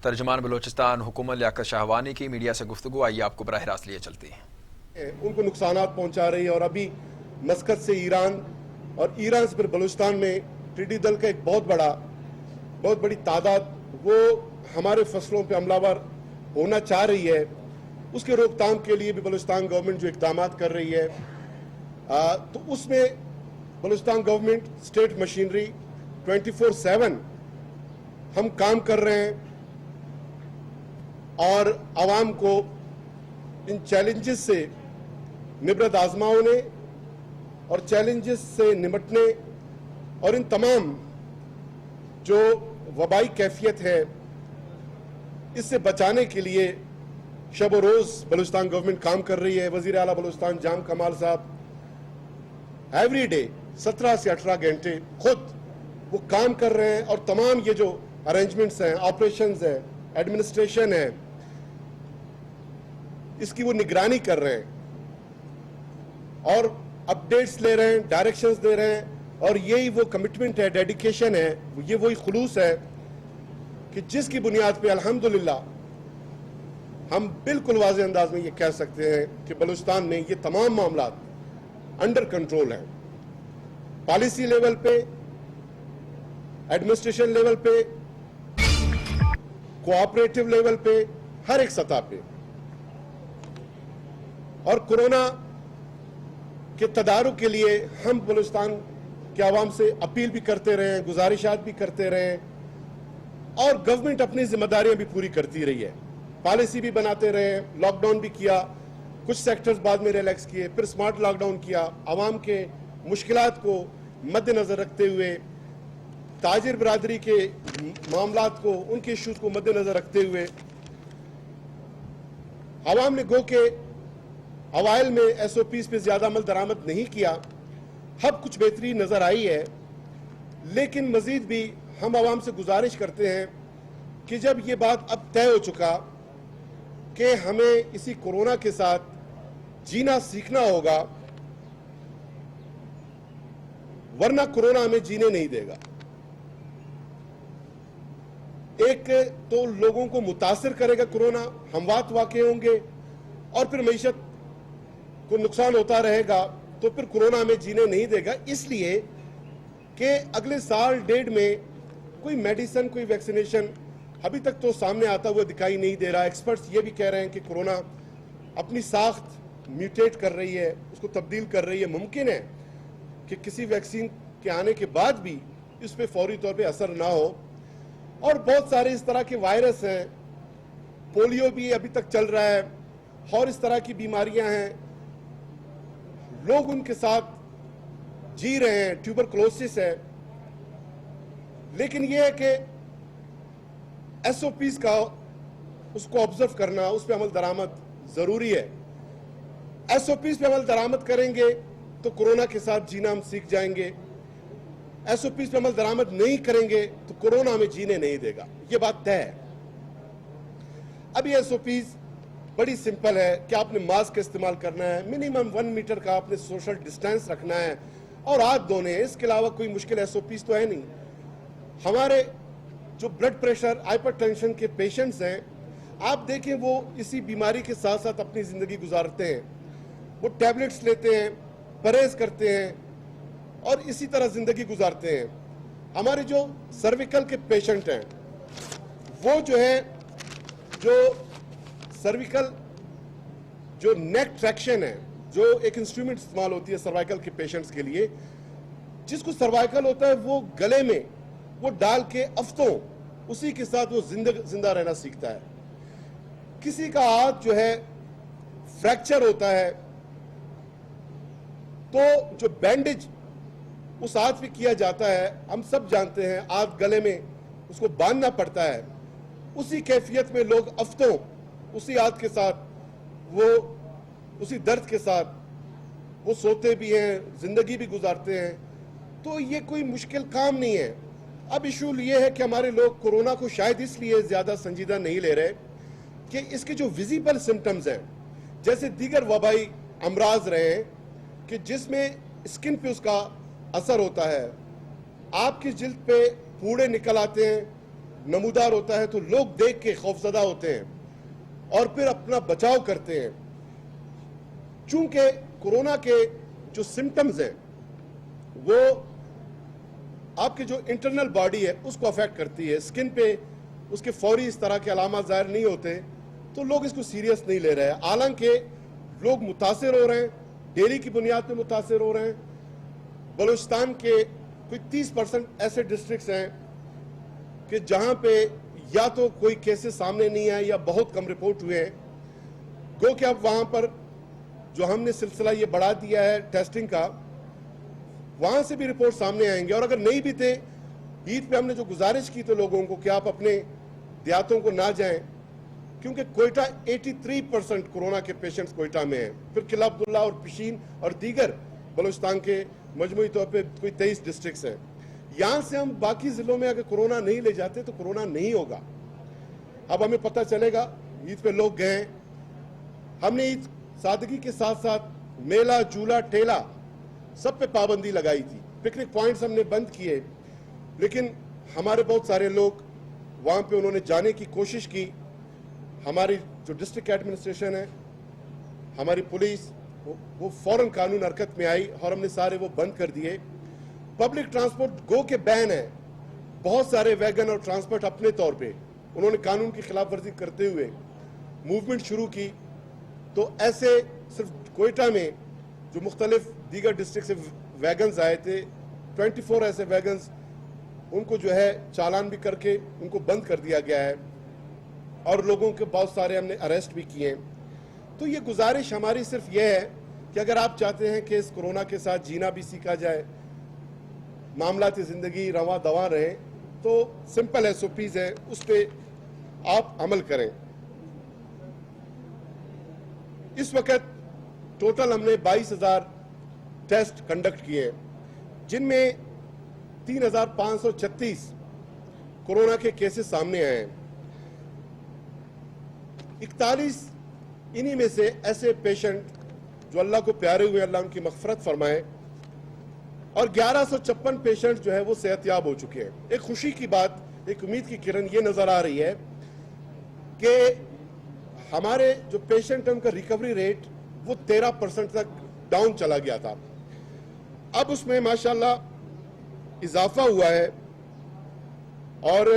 ترجمان بلوچستان حکومت لیاقت شاہوانی کی میڈیا سے گفتگو، آئیے آپ کو براہ راست لیے چلتی ہیں۔ ان کو نقصانات پہنچا رہی ہے، اور ابھی مسقط سے ایران اور ایران سے پھر بلوچستان میں ٹڈی دل کا ایک بہت بڑی تعداد وہ ہمارے فصلوں پہ حملہ آور ہونا چاہ رہی ہے۔ اس کے روک تھام کے لیے بھی بلوچستان گورنمنٹ جو اقدامات کر رہی ہے، تو اس میں بلوچستان گورنمنٹ اسٹیٹ مشینری 24/7 ہم کام کر رہے ہیں اور عوام کو ان چیلنجز سے نبرد آزمانے اور چیلنجز سے نمٹنے اور ان تمام جو وبائی کیفیت ہے اس سے بچانے کے لیے شب و روز بلوچستان گورنمنٹ کام کر رہی ہے۔ وزیر اعلیٰ بلوچستان جام کمال صاحب ایوری ڈے 17 سے 18 گھنٹے خود وہ کام کر رہے ہیں، اور تمام یہ جو ارینجمنٹس ہیں، آپریشنز ہیں، ایڈمنسٹریشن ہے، اس کی وہ نگرانی کر رہے ہیں اور اپڈیٹس لے رہے ہیں، ڈائریکشنز دے رہے ہیں، اور یہی وہ کمٹمنٹ ہے، ڈیڈیکیشن ہے، یہ وہی خلوص ہے کہ جس کی بنیاد پہ الحمدللہ ہم بالکل واضح انداز میں یہ کہہ سکتے ہیں کہ بلوچستان میں یہ تمام معاملات انڈر کنٹرول ہیں، پالیسی لیول پہ، ایڈمنسٹریشن لیول پہ، کوآپریٹو لیول پہ، ہر ایک سطح پہ۔ اور کورونا کے تدارک کے لیے ہم بلوچستان کے عوام سے اپیل بھی کرتے رہے ہیں، گزارشات بھی کرتے رہے ہیں، اور گورنمنٹ اپنی ذمہ داریاں بھی پوری کرتی رہی ہے، پالیسی بھی بناتے رہے، لاک ڈاؤن بھی کیا، کچھ سیکٹرز بعد میں ریلیکس کیے، پھر سمارٹ لاک ڈاؤن کیا، عوام کے مشکلات کو مد نظر رکھتے ہوئے، تاجر برادری کے معاملات کو، ان کے ایشوز کو مد نظر رکھتے ہوئے عوام نے گو کہ اوائل میں ایس او پیز پہ زیادہ عمل درآمد نہیں کیا، اب کچھ بہتری نظر آئی ہے، لیکن مزید بھی ہم عوام سے گزارش کرتے ہیں کہ جب یہ بات اب طے ہو چکا کہ ہمیں اسی کورونا کے ساتھ جینا سیکھنا ہوگا، ورنہ کورونا ہمیں جینے نہیں دے گا۔ ایک تو لوگوں کو متاثر کرے گا کورونا، ہموات واقع ہوں گے، اور پھر معیشت کو نقصان ہوتا رہے گا، تو پھر کورونا ہمیں جینے نہیں دے گا، اس لیے کہ اگلے سال ڈیڑھ میں کوئی میڈیسن، کوئی ویکسینیشن ابھی تک تو سامنے آتا ہوا دکھائی نہیں دے رہا۔ ایکسپرٹس یہ بھی کہہ رہے ہیں کہ کورونا اپنی ساخت میوٹیٹ کر رہی ہے، اس کو تبدیل کر رہی ہے، ممکن ہے کہ کسی ویکسین کے آنے کے بعد بھی اس پہ فوری طور پہ اثر نہ ہو، اور بہت سارے اس طرح کے وائرس ہیں، پولیو بھی ابھی تک چل رہا ہے، اور اس طرح کی بیماریاں ہیں، لوگ ان کے ساتھ جی رہے ہیں، ٹیوبرکلوسس ہے، لیکن یہ ہے کہ ایس او پیز کا اس کو آبزرو کرنا، اس پہ عمل درآمد ضروری ہے۔ ایس او پیز پہ عمل درآمد کریں گے تو کورونا کے ساتھ جینا ہم سیکھ جائیں گے، ایس او پیز پہ عمل درآمد نہیں کریں گے تو کورونا ہمیں جینے نہیں دے گا، یہ بات طے ہے۔ اب یہ ایس او پیز بڑی سمپل ہے کہ آپ نے ماسک کا استعمال کرنا ہے، منیمم 1 میٹر کا آپ نے سوشل ڈسٹینس رکھنا ہے، اور ہاتھ دھونے ہیں، اس کے علاوہ کوئی مشکل ایس او پیز تو ہے نہیں۔ ہمارے جو بلڈ پریشر، ہائپر ٹینشن کے پیشنٹس ہیں، آپ دیکھیں وہ اسی بیماری کے ساتھ ساتھ اپنی زندگی گزارتے ہیں، وہ ٹیبلٹس لیتے ہیں، پرہیز کرتے ہیں، اور اسی طرح زندگی گزارتے ہیں۔ ہمارے جو سرویکل کے پیشنٹ ہیں، وہ جو ہے جو سرویکل جو نیک ٹریکشن ہے، جو ایک انسٹرومنٹ استعمال ہوتی ہے سروائکل کے پیشنٹس کے لیے، جس کو سروائکل ہوتا ہے وہ گلے میں وہ ڈال کے ہفتوں اسی کے ساتھ وہ زندہ رہنا سیکھتا ہے۔ کسی کا ہاتھ جو ہے فریکچر ہوتا ہے تو جو بینڈیج اس ہاتھ پہ کیا جاتا ہے، ہم سب جانتے ہیں، ہاتھ گلے میں اس کو باندھنا پڑتا ہے، اسی کیفیت میں لوگ ہفتوں اسی ہاتھ کے ساتھ، وہ اسی درد کے ساتھ وہ سوتے بھی ہیں، زندگی بھی گزارتے ہیں، تو یہ کوئی مشکل کام نہیں ہے۔ اب ایشو یہ ہے کہ ہمارے لوگ کورونا کو شاید اس لیے زیادہ سنجیدہ نہیں لے رہے کہ اس کے جو ویزیبل سمٹمز ہیں، جیسے دیگر وبائی امراض رہے ہیں کہ جس میں اسکن پہ اس کا اثر ہوتا ہے، آپ کی جلد پہ پھوڑے نکل آتے ہیں، नमूदार होता है तो लोग देख के खौफजदा होते हैं और फिर अपना बचाव करते हैं। चूंकि कोरोना के जो सिम्टम्स हैं वो आपके जो इंटरनल बॉडी है उसको अफेक्ट करती है, स्किन पे उसके फौरी इस तरह के अलामत ज़ाहिर नहीं होते, तो लोग इसको सीरियस नहीं ले रहे हैं। हालांकि लोग मुतासिर हो रहे हैं, डेली की बुनियाद पे मुतासिर हो रहे हैं। बलूचिस्तान के कोई 30% ऐसे डिस्ट्रिक्ट्स हैं कि जहां पे या तो कोई केसेस सामने नहीं आए या बहुत कम रिपोर्ट हुए हैं। गो कि अब वहां पर जो हमने सिलसिला ये बढ़ा दिया है टेस्टिंग का, वहां से भी रिपोर्ट सामने आएंगे। और अगर नहीं भी थे, ईद पे हमने जो गुजारिश की तो लोगों को कि आप अपने देहातों को ना जाएं, क्योंकि कोयटा 83% कोरोना के पेशेंट्स कोयटा में हैं। फिर किला अब्दुल्ला और पिशीन और दीगर बलूचिस्तान के मजमूई तौर पे कोई 23 डिस्ट्रिक्ट्स हैं। यहां से हम बाकी जिलों में अगर कोरोना नहीं ले जाते तो कोरोना नहीं होगा। अब हमें पता चलेगा, ईद पे लोग गए, हमने ईद सादगी के साथ साथ मेला, झूला, ठेला सब पे पाबंदी लगाई थी। पिकनिक पॉइंट्स हमने बंद किए, लेकिन हमारे बहुत सारे लोग वहां पे उन्होंने जाने की कोशिश की। हमारी जो डिस्ट्रिक्ट एडमिनिस्ट्रेशन है, हमारी पुलिस, वो फौरन कानून हरकत में आई और हमने सारे वो बंद कर दिए। पब्लिक ट्रांसपोर्ट गो के बैन है। बहुत सारे वैगन और ट्रांसपोर्ट अपने तौर पे उन्होंने कानून की खिलाफ वर्जी करते हुए मूवमेंट शुरू की। तो ऐसे सिर्फ कोयटा में जो मुख्तलिफ दीगर डिस्ट्रिक्ट से वैगन्स आए थे, 24 ऐसे वैगन्स, उनको जो है चालान भी करके उनको बंद कर दिया गया है और लोगों के बहुत सारे हमने अरेस्ट भी किए हैं। तो ये गुजारिश हमारी सिर्फ ये है कि अगर आप चाहते हैं कि इस कोरोना के साथ जीना भी सीखा जाए, मामलाती ज़िंदगी रवां दवां रहे, तो सिंपल SOPs है, उस पर आप अमल करें। इस वक्त टोटल हमने 22,000 टेस्ट कंडक्ट किए, जिनमें 3,536 कोरोना के केसेस सामने आए हैं। 41 इन्हीं में से ऐसे पेशेंट जो अल्लाह को प्यारे हुए, अल्लाह उनकी मग़फ़िरत फरमाए, और 1156 पेशेंट जो है वो सेहतयाब हो चुके हैं। एक खुशी की बात, एक उम्मीद की किरण ये नजर आ रही है कि हमारे जो पेशेंट हैं उनका रिकवरी रेट वो 13% तक डाउन चला गया था। अब उसमें माशाल्लाह इजाफा हुआ है और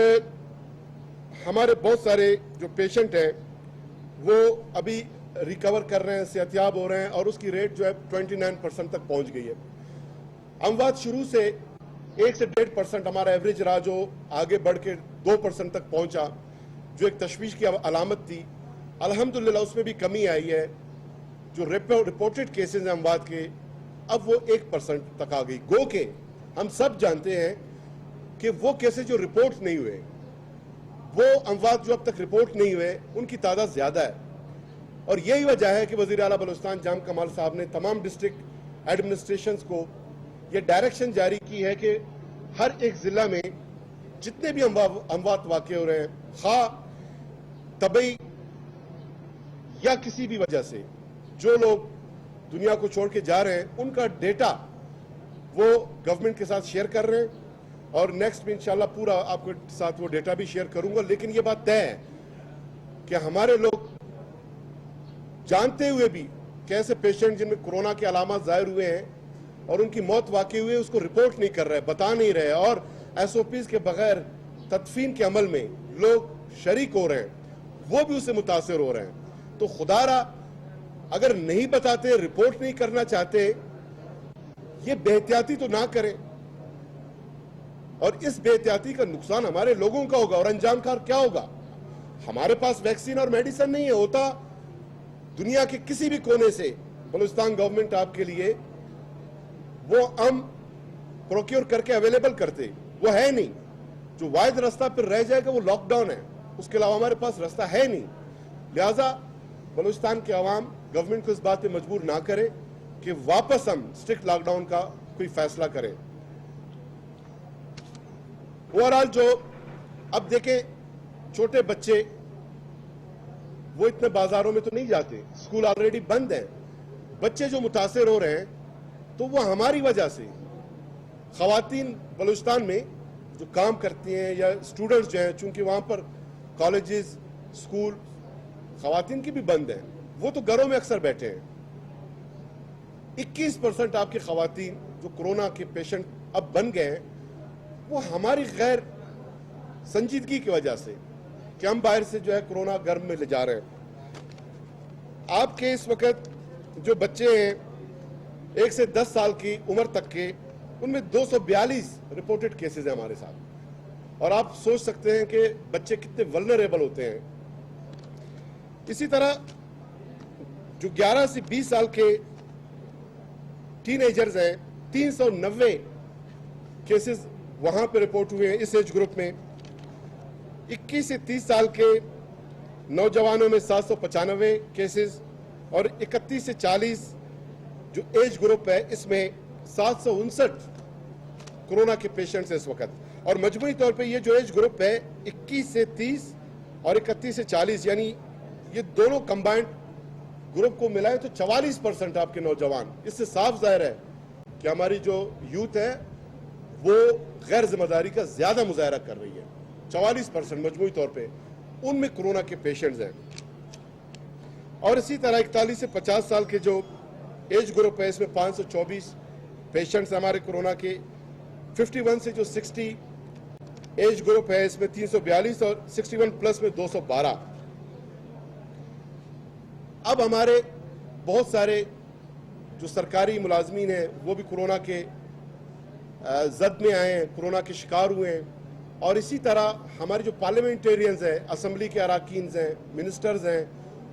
हमारे बहुत सारे जो पेशेंट हैं वो अभी रिकवर कर रहे हैं, सेहतयाब हो रहे हैं और उसकी रेट जो है 29% तक पहुंच गई है। अमवात शुरू से 1 से 1.5% हमारा एवरेज रहा, जो आगे बढ़ के 2% तक पहुंचा, जो एक तशवीश की अलामत थी। अल्हम्दुलिल्लाह उसमें भी कमी आई है। जो रिपोर्टेड केसेस हैं अमवात के, अब वो 1% तक आ गई। गो के हम सब जानते हैं कि वो केसेस जो रिपोर्ट नहीं हुए, वो अमवात जो अब तक रिपोर्ट नहीं हुए, उनकी तादाद ज्यादा है। और यही वजह है कि वज़ीर आला बलूचिस्तान जाम कमाल साहब ने तमाम डिस्ट्रिक्ट एडमिनिस्ट्रेशंस को ये डायरेक्शन जारी की है कि हर एक जिला में जितने भी अमवात वाक़े हो रहे हैं, खा तबई या किसी भी वजह से जो लोग दुनिया को छोड़ के जा रहे हैं, उनका डेटा वो गवर्नमेंट के साथ शेयर कर रहे हैं और नेक्स्ट में इंशाल्लाह पूरा आपके साथ वो डेटा भी शेयर करूंगा। लेकिन ये बात तय है कि हमारे लोग जानते हुए भी कैसे पेशेंट जिनमें कोरोना के अलामत जाहिर हुए हैं और उनकी मौत वाकई हुई है, उसको रिपोर्ट नहीं कर रहे, बता नहीं रहे और SOPs के बगैर तदफीन के अमल में लोग शरीक हो रहे हैं, वो भी उससे मुतासिर हो रहे हैं। तो खुदारा अगर नहीं बताते, रिपोर्ट नहीं करना चाहते, ये बेहतियाती तो ना करें। और इस बेहतियाती का नुकसान हमारे लोगों का होगा और अंजामकार क्या होगा? हमारे पास वैक्सीन और मेडिसिन नहीं है, होता दुनिया के किसी भी कोने से बलूचिस्तान गवर्नमेंट आपके लिए वो हम प्रोक्योर करके अवेलेबल करते, वो है नहीं। जो वाहिद रास्ता फिर रह जाएगा वो लॉकडाउन है, उसके अलावा हमारे पास रास्ता है नहीं। लिहाजा बलूचिस्तान के अवाम गवर्नमेंट को इस बात पे मजबूर ना करे कि वापस हम स्ट्रिक्ट लॉकडाउन का कोई फैसला करें। ओवरऑल जो अब देखें, छोटे बच्चे वो इतने बाजारों में तो नहीं जाते, स्कूल ऑलरेडी बंद है, बच्चे जो मुतासिर हो रहे हैं तो वो हमारी वजह से। खवातीन बलूचिस्तान में जो काम करती हैं या स्टूडेंट्स जो हैं, चूंकि वहाँ पर कॉलेजेस स्कूल खवातीन की भी बंद हैं, वो तो घरों में अक्सर बैठे हैं। 21% आपकी खवातीन जो कोरोना के पेशेंट अब बन गए हैं, वो हमारी गैर संजीदगी की वजह से कि हम बाहर से जो है कोरोना घर में ले जा रहे हैं। आपके इस वक्त जो बच्चे हैं 1 से 10 साल की उम्र तक के, उनमें 242 रिपोर्टेड केसेस हैं हमारे साथ, और आप सोच सकते हैं कि बच्चे कितने वल्नरेबल होते हैं। इसी तरह जो 11 से 20 साल के टीनेजर्स हैं, 390 केसेस वहां पे रिपोर्ट हुए हैं इस एज ग्रुप में। 21 से 30 साल के नौजवानों में 795 केसेस, और 31 से 40 जो एज ग्रुप है इसमें 759 कोरोना के पेशेंट्स हैं इस वक्त। और मजमूई तौर पे ये जो एज ग्रुप है 21 से 30 और 31 से 40, यानी ये दोनों कंबाइंड ग्रुप को मिलाएं तो 44% आपके नौजवान। इससे साफ जाहिर है कि हमारी जो यूथ है वो गैर जिम्मेदारी का ज्यादा मुजाहरा कर रही है। 44% मजमूई तौर पे उनमें कोरोना के पेशेंट्स हैं। और इसी तरह 41 से 50 साल के जो एज ग्रुप है इसमें 524 पेशेंट्स हमारे कोरोना के। 51 से जो 60 एज ग्रुप है इसमें 342, और 61 प्लस में 212। अब हमारे बहुत सारे जो सरकारी मुलाजमीन हैं वो भी कोरोना के जद में आए हैं, कोरोना के शिकार हुए हैं। और इसी तरह हमारे जो पार्लियामेंटेरियंस हैं, असेंबली के अराकीन हैं, मिनिस्टर्स हैं,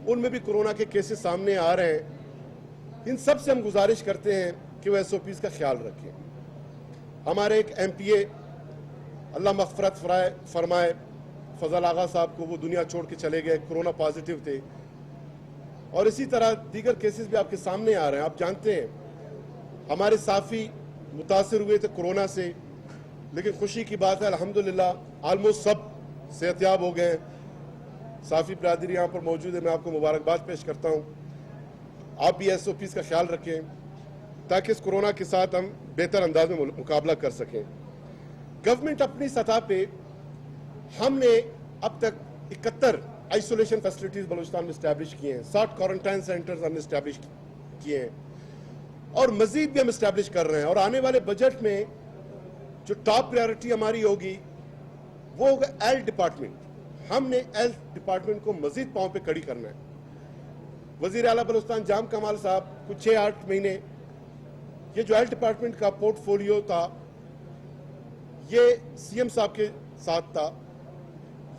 उनमें भी कोरोना के केसेस सामने आ रहे हैं। इन सब से हम गुजारिश करते हैं कि वो SOPs का ख्याल रखें। हमारे एक MPA अल्लाह मग़फ़रत फरमाए फजल आगा साहब को, वो दुनिया छोड़ के चले गए, कोरोना पॉजिटिव थे। और इसी तरह दीगर केसेस भी आपके सामने आ रहे हैं। आप जानते हैं हमारे साफ़ी मुतासिर हुए थे कोरोना से, लेकिन खुशी की बात है अल्हम्दुलिल्लाह ऑलमोस्ट सब सेहतयाब हो गए। साफ़ी बरादरी यहाँ पर मौजूद है, मैं आपको मुबारकबाद पेश करता हूँ। आप भी SOPs का ख्याल रखें ताकि इस कोरोना के साथ हम बेहतर अंदाज में मुकाबला कर सकें। गवर्नमेंट अपनी सतह पे, हमने अब तक 71 आइसोलेशन फैसिलिटीज बलूचिस्तान में इस्टेब्लिश किए हैं, 60 क्वारंटाइन सेंटर्स हमने इस्टेब्लिश किए हैं, और मजीद भी हम इस्टेब्लिश कर रहे हैं। और आने वाले बजट में जो टॉप प्रायोरिटी हमारी होगी वो होगा हेल्थ डिपार्टमेंट। हमने हेल्थ डिपार्टमेंट को मजीद पांव पे खड़ी करना है। वजीर आला बलूचिस्तान जाम कमाल साहब कुछ 6-8 महीने ये जो हेल्थ डिपार्टमेंट का पोर्टफोलियो था ये CM साहब के साथ था।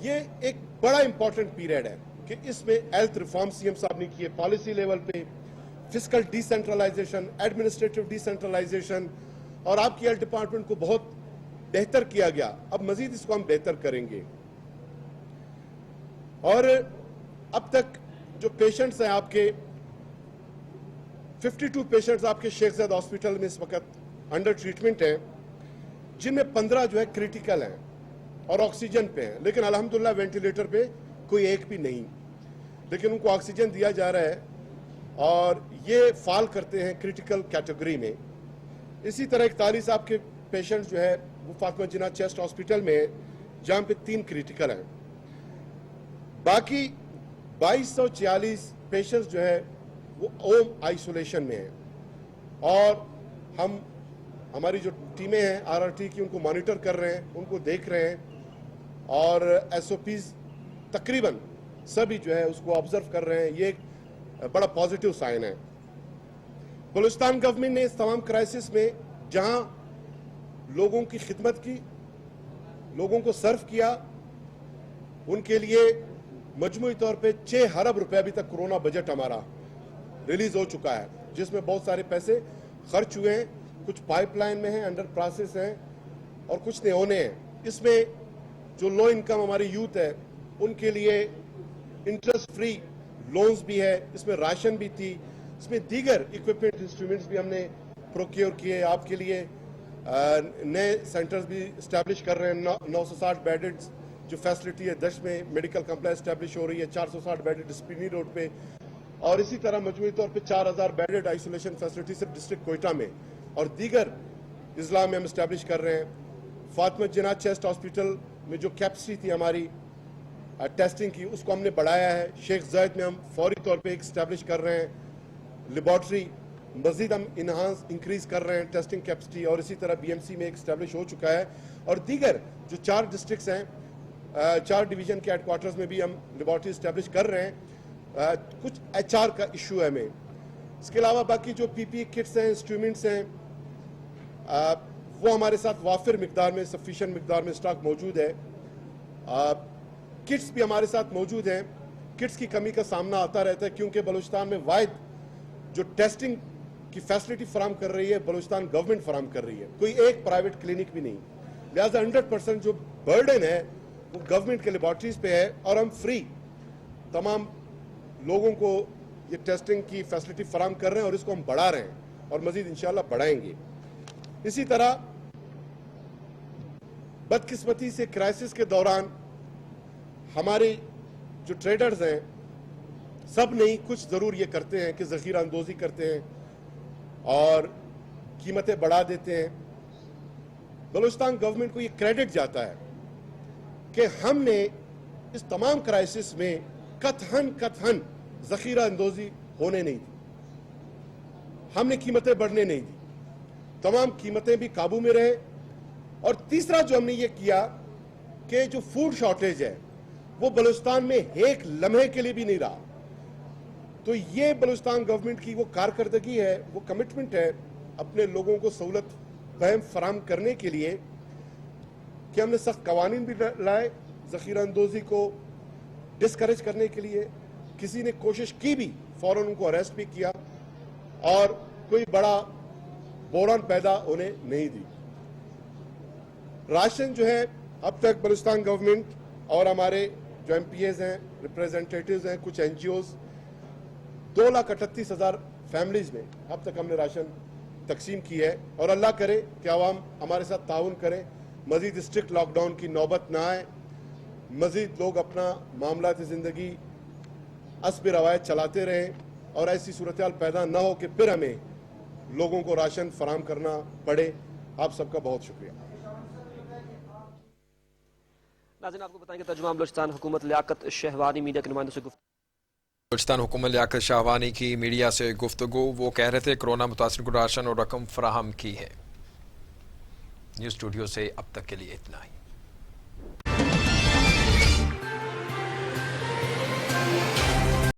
ये एक बड़ा इंपॉर्टेंट पीरियड है कि इसमें हेल्थ रिफॉर्म CM साहब ने किए, पॉलिसी लेवल पे फिस्कल डिसेंट्रलाइजेशन, एडमिनिस्ट्रेटिव डिसेंट्रलाइजेशन, और आपकी हेल्थ डिपार्टमेंट को बहुत बेहतर किया गया। अब मजीद इसको हम बेहतर करेंगे। और अब तक जो पेशेंट्स हैं आपके 52 पेशेंट्स आपके शेख ज़ायद हॉस्पिटल में इस वक्त अंडर ट्रीटमेंट हैं, जिनमें 15 जो है क्रिटिकल हैं और ऑक्सीजन पे हैं, लेकिन अल्हम्दुलिल्लाह वेंटिलेटर पे कोई एक भी नहीं, लेकिन उनको ऑक्सीजन दिया जा रहा है और ये फॉल करते हैं क्रिटिकल कैटेगरी में। इसी तरह 41 आपके पेशेंट्स जो है वो फातिमा जिन्ना चेस्ट हॉस्पिटल में है, जहाँ पे 3 क्रिटिकल हैं। बाकी 2246 पेशेंट्स जो है वो होम आइसोलेशन में हैं, और हम हमारी जो टीमें हैं RRT की उनको मॉनिटर कर रहे हैं, उनको देख रहे हैं, और SOPs तकरीबन सभी जो है उसको ऑब्जर्व कर रहे हैं। ये एक बड़ा पॉजिटिव साइन है। बलूचिस्तान गवर्नमेंट ने इस तमाम क्राइसिस में जहां लोगों की खिदमत की, लोगों को सर्व किया, उनके लिए मजमूई तौर पे 6 अरब रुपए अभी तक कोरोना बजट हमारा रिलीज हो चुका है, जिसमें बहुत सारे पैसे खर्च हुए हैं, कुछ पाइपलाइन में हैं, अंडर प्रोसेस हैं, और कुछ ने होने हैं। इसमें जो लो इनकम हमारी यूथ है उनके लिए इंटरेस्ट फ्री लोन्स भी है, इसमें राशन भी थी, इसमें दीगर इक्विपमेंट इंस्ट्रूमेंट्स भी हमने प्रोक्योर किए। आपके लिए नए सेंटर्स भी इस्टेब्लिश कर रहे हैं। 960 बेडेड जो फैसिलिटी है दश में मेडिकल कम्प्लेक्स इस्टेब्लिश हो रही है, 460 बेडेड स्पिनी रोड पे, और इसी तरह मजमूई तौर पे 4000 बेडेड आइसोलेशन फैसिलिटी सिर्फ डिस्ट्रिक्ट कोयटा में और दीगर इजला में हम इस्टेब्लिश कर रहे हैं। फातिमा जिन्ना चेस्ट हॉस्पिटल में जो कैपेसिटी थी हमारी टेस्टिंग की, उसको हमने बढ़ाया है। शेख जायद में हम फौरी तौर पे इस्टेब्लिश कर रहे हैं लेबॉर्ट्री, मजीद हम इंक्रीज कर रहे हैं टेस्टिंग कैपेसिटी, और इसी तरह बीएमसी में इस्टेब्लिश हो चुका है। और दीगर जो 4 डिस्ट्रिक्ट्स हैं, 4 डिवीजन के हेडक्वार्टर्स में भी हम लेबॉर्ट्री इस्टेब्लिश कर रहे हैं। कुछ HR का इशू है हमें। इसके अलावा बाकी जो PPE किट्स हैं, इंस्ट्रूमेंट्स हैं, वो हमारे साथ वाफिर मिकदार में, सफिशिएंट मिकदार में स्टॉक मौजूद है। किट्स भी हमारे साथ मौजूद हैं। किट्स की कमी का सामना आता रहता है क्योंकि बलूचिस्तान में वाहिद जो टेस्टिंग की फैसिलिटी फराम कर रही है बलूचिस्तान गवर्नमेंट फराम कर रही है, कोई एक प्राइवेट क्लिनिक भी नहीं। लिहाजा 100% जो बर्डन है वो गवर्नमेंट के लेबॉर्ट्रीज पे है, और हम फ्री तमाम लोगों को ये टेस्टिंग की फैसिलिटी फराम कर रहे हैं और इसको हम बढ़ा रहे हैं और मजीद इंशाल्लाह बढ़ाएंगे। इसी तरह बदकिस्मती से क्राइसिस के दौरान हमारे जो ट्रेडर्स हैं सब नहीं, कुछ ज़रूर ये करते हैं कि ज़ख़ीरा अंदोज़ी करते हैं और कीमतें बढ़ा देते हैं। बलूचिस्तान गवर्नमेंट को ये क्रेडिट जाता है कि हमने इस तमाम क्राइसिस में कतहन ज़ख़ीरा अंदोज़ी होने नहीं दी, हमने कीमतें बढ़ने नहीं दी, तमाम कीमतें भी काबू में रहे। और तीसरा जो हमने ये किया कि जो फूड शॉर्टेज है वो बलूचिस्तान में एक लम्हे के लिए भी नहीं रहा। तो ये बलूचिस्तान गवर्नमेंट की वो कारकर्दगी है, वो कमिटमेंट है अपने लोगों को सहूलत फराहम करने के लिए कि हमने सख्त कवानीन भी लाए ज़ख़ीरा अंदोज़ी को डिस्करेज करने के लिए। किसी ने कोशिश की भी फौरन उनको अरेस्ट भी किया और कोई बड़ा बहरान पैदा होने नहीं दी। राशन जो है अब तक बलूचिस्तान गवर्नमेंट और हमारे जो MPAs हैं, रिप्रेजेंटेटिव्स हैं, कुछ NGOs 2,38,000 फैमिलीज में अब तक हमने राशन तकसीम की है। और अल्लाह करे कि आवाम हमारे साथ ताउन करें, मजीद स्ट्रिक्ट लॉकडाउन की नौबत ना आए, मजीद लोग अपना मामलात ज़िंदगी अस्ब रवायत चलाते रहें और ऐसी सूरत हाल पैदा ना हो कि फिर हमें लोगों को राशन फराम करना पड़े। आप सबका बहुत शुक्रिया। नाज़रीन, आपको बताएंगे तर्जुमा बलूचिस्तान हुकूमत लियाकत शहवानी मीडिया के नुमाइंदों से बलूचिस्तान हुकूमत लियाकत शाहवानी की मीडिया से गुफ्तगू। वो कह रहे थे कोरोना मुतासिर को राशन और रकम फराहम की है। न्यूज़ स्टूडियो से अब तक के लिए इतना ही।